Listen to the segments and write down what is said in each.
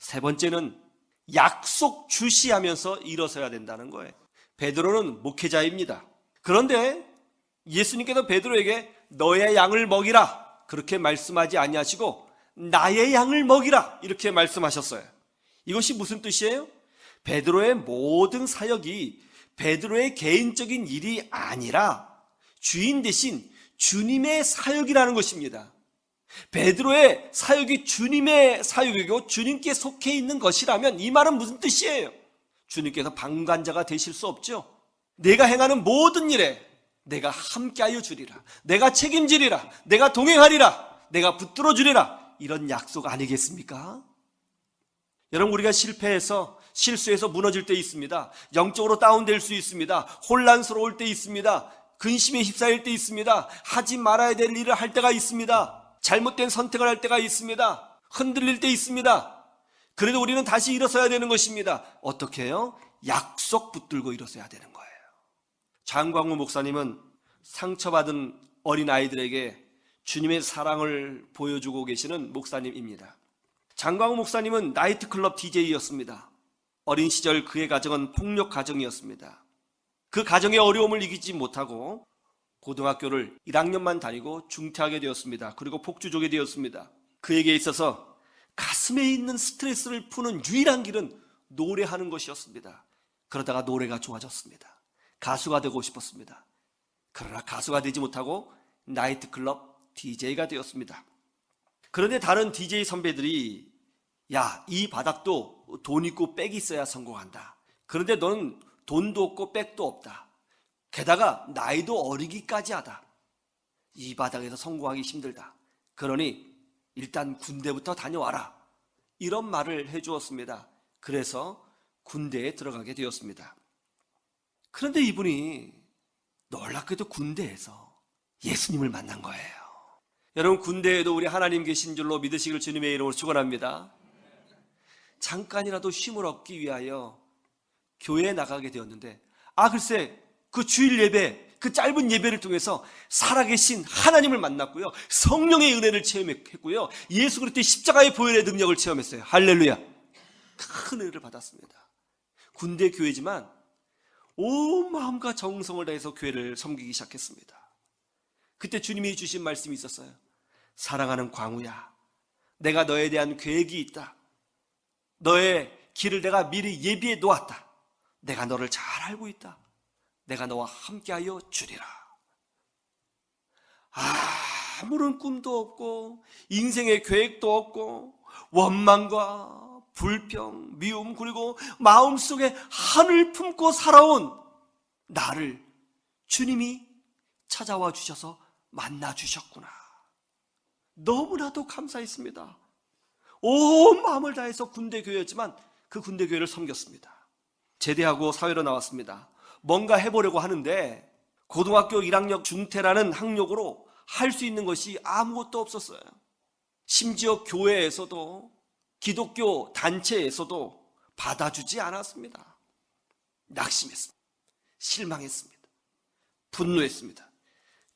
세 번째는 약속 주시하면서 일어서야 된다는 거예요. 베드로는 목회자입니다. 그런데 예수님께서 베드로에게 너의 양을 먹이라 그렇게 말씀하지 아니하시고 나의 양을 먹이라 이렇게 말씀하셨어요. 이것이 무슨 뜻이에요? 베드로의 모든 사역이 베드로의 개인적인 일이 아니라 주인 대신 주님의 사역이라는 것입니다. 베드로의 사역이 주님의 사역이고 주님께 속해 있는 것이라면 이 말은 무슨 뜻이에요? 주님께서 방관자가 되실 수 없죠. 내가 행하는 모든 일에 내가 함께하여 주리라, 내가 책임지리라, 내가 동행하리라, 내가 붙들어 주리라, 이런 약속 아니겠습니까? 여러분, 우리가 실패해서 실수해서 무너질 때 있습니다. 영적으로 다운될 수 있습니다. 혼란스러울 때 있습니다. 근심에 휩싸일 때 있습니다. 하지 말아야 될 일을 할 때가 있습니다. 잘못된 선택을 할 때가 있습니다. 흔들릴 때 있습니다. 그래도 우리는 다시 일어서야 되는 것입니다. 어떻게 해요? 약속 붙들고 일어서야 되는 거예요. 장광우 목사님은 상처받은 어린아이들에게 주님의 사랑을 보여주고 계시는 목사님입니다. 장광우 목사님은 나이트클럽 DJ였습니다. 어린 시절 그의 가정은 폭력 가정이었습니다. 그 가정의 어려움을 이기지 못하고 고등학교를 1학년만 다니고 중퇴하게 되었습니다. 그리고 폭주족이 되었습니다. 그에게 있어서 가슴에 있는 스트레스를 푸는 유일한 길은 노래하는 것이었습니다. 그러다가 노래가 좋아졌습니다. 가수가 되고 싶었습니다. 그러나 가수가 되지 못하고 나이트클럽 DJ가 되었습니다. 그런데 다른 DJ 선배들이 야, 이 바닥도 돈 있고 백이 있어야 성공한다. 그런데 너는 돈도 없고 백도 없다. 게다가 나이도 어리기까지 하다. 이 바닥에서 성공하기 힘들다. 그러니 일단 군대부터 다녀와라. 이런 말을 해주었습니다. 그래서 군대에 들어가게 되었습니다. 그런데 이분이 놀랍게도 군대에서 예수님을 만난 거예요. 여러분, 군대에도 우리 하나님 계신 줄로 믿으시길 주님의 이름으로 축원합니다. 잠깐이라도 쉼을 얻기 위하여 교회에 나가게 되었는데, 글쎄 그 주일 예배, 그 짧은 예배를 통해서 살아계신 하나님을 만났고요, 성령의 은혜를 체험했고요, 예수 그리스도의 십자가의 보혈의 능력을 체험했어요. 할렐루야. 큰 은혜를 받았습니다. 군대 교회지만 온 마음과 정성을 다해서 교회를 섬기기 시작했습니다. 그때 주님이 주신 말씀이 있었어요. 사랑하는 광우야, 내가 너에 대한 계획이 있다. 너의 길을 내가 미리 예비해 놓았다. 내가 너를 잘 알고 있다. 내가 너와 함께하여 주리라. 아무런 꿈도 없고 인생의 계획도 없고 원망과 불평, 미움, 그리고 마음속에 한을 품고 살아온 나를 주님이 찾아와 주셔서 만나 주셨구나. 너무나도 감사했습니다. 온 마음을 다해서 군대 교회였지만 그 군대 교회를 섬겼습니다. 제대하고 사회로 나왔습니다. 뭔가 해보려고 하는데 고등학교 1학년 중퇴라는 학력으로 할 수 있는 것이 아무것도 없었어요. 심지어 교회에서도 기독교 단체에서도 받아주지 않았습니다. 낙심했습니다. 실망했습니다. 분노했습니다.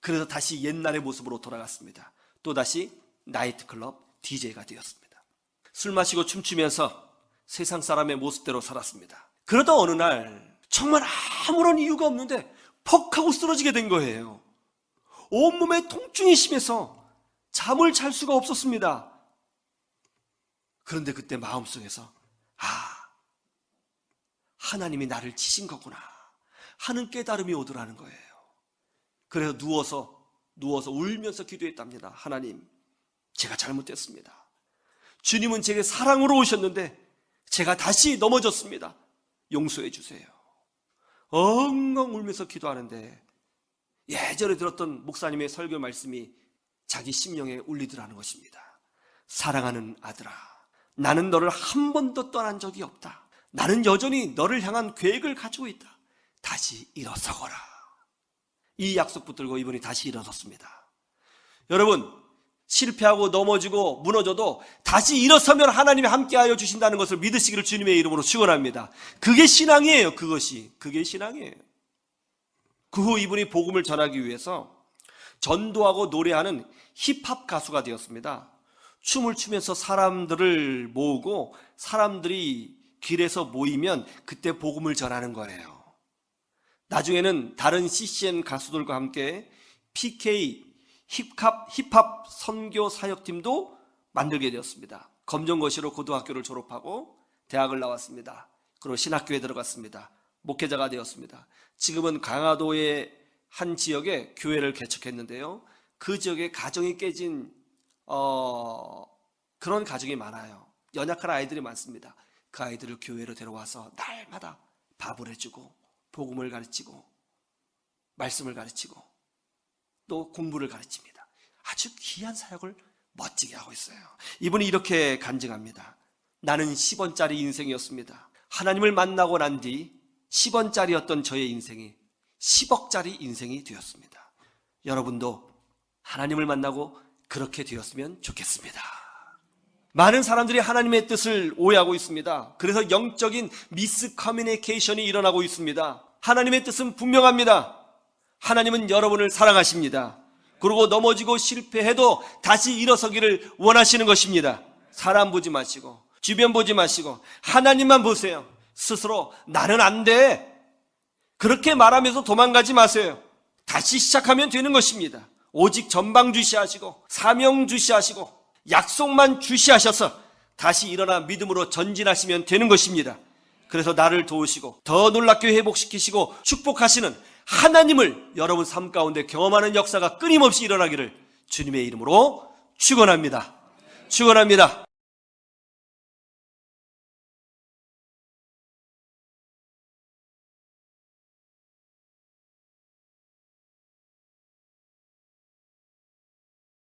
그래서 다시 옛날의 모습으로 돌아갔습니다. 또다시 나이트클럽 DJ가 되었습니다. 술 마시고 춤추면서 세상 사람의 모습대로 살았습니다. 그러다 어느 날 정말 아무런 이유가 없는데 퍽 하고 쓰러지게 된 거예요. 온몸에 통증이 심해서 잠을 잘 수가 없었습니다. 그런데 그때 마음속에서 하나님이 나를 치신 거구나 하는 깨달음이 오더라는 거예요. 그래서 누워서 울면서 기도했답니다. 하나님, 제가 잘못했습니다. 주님은 제게 사랑으로 오셨는데 제가 다시 넘어졌습니다. 용서해 주세요. 엉엉 울면서 기도하는데 예전에 들었던 목사님의 설교 말씀이 자기 심령에 울리더라는 것입니다. 사랑하는 아들아, 나는 너를 한 번도 떠난 적이 없다. 나는 여전히 너를 향한 계획을 가지고 있다. 다시 일어서거라. 이 약속 붙들고 이분이 다시 일어섰습니다. 여러분, 실패하고 넘어지고 무너져도 다시 일어서면 하나님이 함께하여 주신다는 것을 믿으시기를 주님의 이름으로 축원합니다. 그게 신앙이에요. 그게 신앙이에요. 그 후 이분이 복음을 전하기 위해서 전도하고 노래하는 힙합 가수가 되었습니다. 춤을 추면서 사람들을 모으고 사람들이 길에서 모이면 그때 복음을 전하는 거예요. 나중에는 다른 CCM 가수들과 함께 PK 힙합 선교 사역팀도 만들게 되었습니다. 검정고시로 고등학교를 졸업하고 대학을 나왔습니다. 그리고 신학교에 들어갔습니다. 목회자가 되었습니다. 지금은 강화도의 한 지역에 교회를 개척했는데요. 그 지역에 가정이 깨진 그런 가정이 많아요. 연약한 아이들이 많습니다. 그 아이들을 교회로 데려와서 날마다 밥을 해주고 복음을 가르치고 말씀을 가르치고 또 공부를 가르칩니다. 아주 귀한 사역을 멋지게 하고 있어요. 이분이 이렇게 간증합니다. 나는 10원짜리 인생이었습니다. 하나님을 만나고 난 뒤 10원짜리였던 저의 인생이 10억짜리 인생이 되었습니다. 여러분도 하나님을 만나고 그렇게 되었으면 좋겠습니다. 많은 사람들이 하나님의 뜻을 오해하고 있습니다. 그래서 영적인 미스커뮤니케이션이 일어나고 있습니다. 하나님의 뜻은 분명합니다. 하나님은 여러분을 사랑하십니다. 그리고 넘어지고 실패해도 다시 일어서기를 원하시는 것입니다. 사람 보지 마시고 주변 보지 마시고 하나님만 보세요. 스스로 나는 안 돼, 그렇게 말하면서 도망가지 마세요. 다시 시작하면 되는 것입니다. 오직 전방 주시하시고 사명 주시하시고 약속만 주시하셔서 다시 일어나 믿음으로 전진하시면 되는 것입니다. 그래서 나를 도우시고 더 놀랍게 회복시키시고 축복하시는 하나님을 여러분 삶 가운데 경험하는 역사가 끊임없이 일어나기를 주님의 이름으로 축원합니다. 축원합니다.